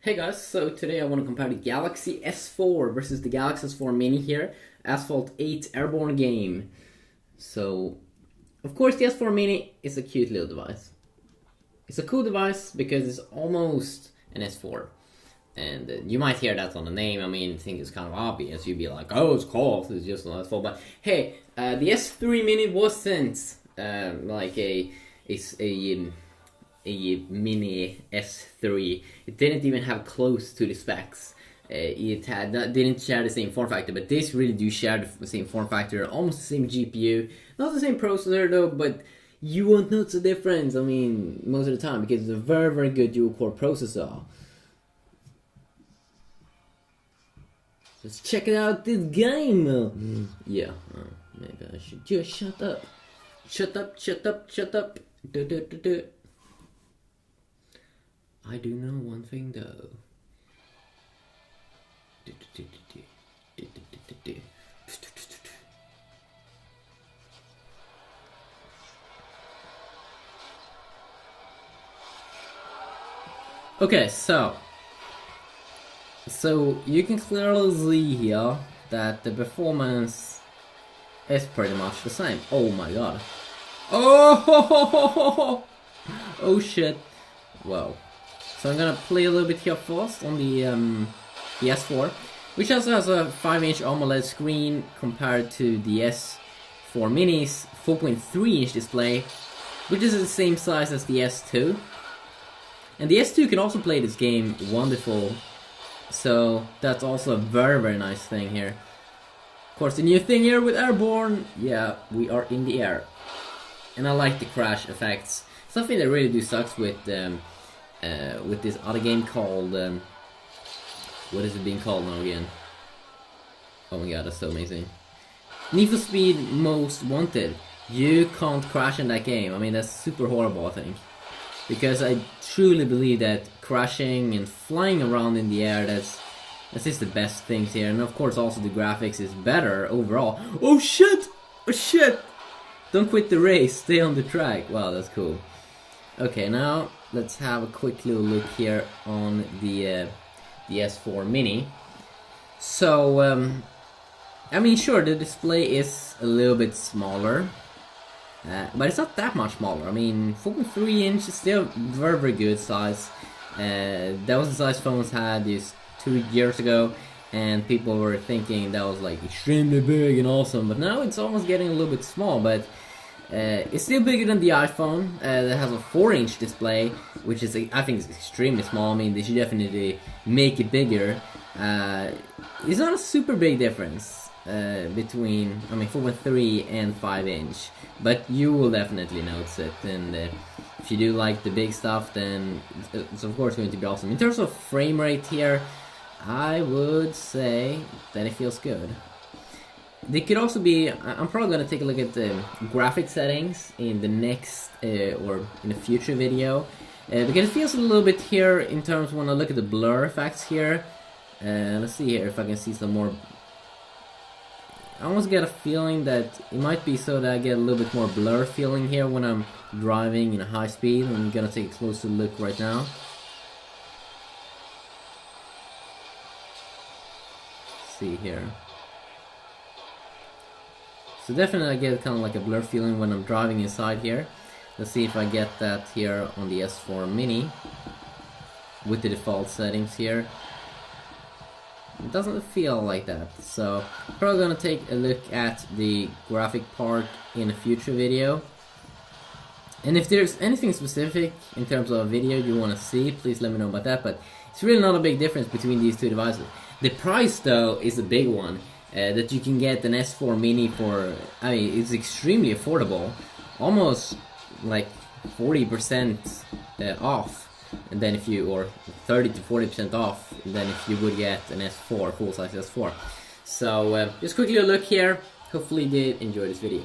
Hey guys, so today I want to compare the Galaxy S4 versus the Galaxy S4 Mini here, Asphalt 8 Airborne game. So, of course the S4 Mini is a cute little device. It's a cool device because it's almost an S4. And you might hear that on the name, think it's kind of obvious. You'd be like, oh, it's cool, it's just an S4. But hey, the S3 Mini wasn't like a mini S3. It didn't even have close to the specs. Didn't share the same form factor, but this really do share the same form factor, almost the same GPU, not the same processor though, but you won't notice the difference, most of the time, because it's a very, very good dual-core processor. Let's check it out, this game! Yeah, maybe I should just shut up. Shut up. I do know one thing though. Okay, so you can clearly see here that the performance is pretty much the same. Oh my god. Oh, oh shit. Wow. So I'm gonna play a little bit here first on the S4, which also has a 5-inch AMOLED screen compared to the S4 Mini's 4.3-inch display, which is the same size as the S2. And the S2 can also play this game wonderful, so that's also a very, very nice thing here. Of course, the new thing here with Airborne, yeah, we are in the air. And I like the crash effects. Something that really do sucks with this other game called, what is it being called now again? Oh my god, that's so amazing. Need for Speed Most Wanted. You can't crash in that game. That's super horrible, I think. Because I truly believe that crashing and flying around in the air, that's just the best things here. And of course also the graphics is better overall. Oh shit! Oh shit! Don't quit the race, stay on the track. Wow, that's cool. Okay, now let's have a quick little look here on the S4 Mini. So, sure, the display is a little bit smaller, but it's not that much smaller. 4.3 inch is still very, very good size. That was the size phones had just 2 years ago, and people were thinking that was like extremely big and awesome, but now it's almost getting a little bit small, but it's still bigger than the iPhone that has a 4-inch display, which is, I think, is extremely small. They should definitely make it bigger. It's not a super big difference between 4.3 and 5-inch, but you will definitely notice it. And if you do like the big stuff, then it's of course going to be awesome. In terms of frame rate here, I would say that it feels good. They could also be, I'm probably going to take a look at the graphic settings in the next, or in a future video. Because it feels a little bit here in terms when I look at the blur effects here. Let's see here if I can see some more. I almost get a feeling that it might be so that I get a little bit more blur feeling here when I'm driving in a high speed. I'm going to take a closer look right now. Let's see here. So definitely I get kind of like a blur feeling when I'm driving inside here. Let's see if I get that here on the S4 Mini with the default settings here. It doesn't feel like that, so probably gonna take a look at the graphic part in a future video. And if there's anything specific in terms of a video you want to see, please let me know about that, but it's really not a big difference between these two devices. The price though is a big one. That you can get an S4 Mini for, it's extremely affordable, almost like 40% off, and then if you, or 30 to 40% off, than if you would get an S4, full-size S4. So just quickly a look here. Hopefully you did enjoy this video.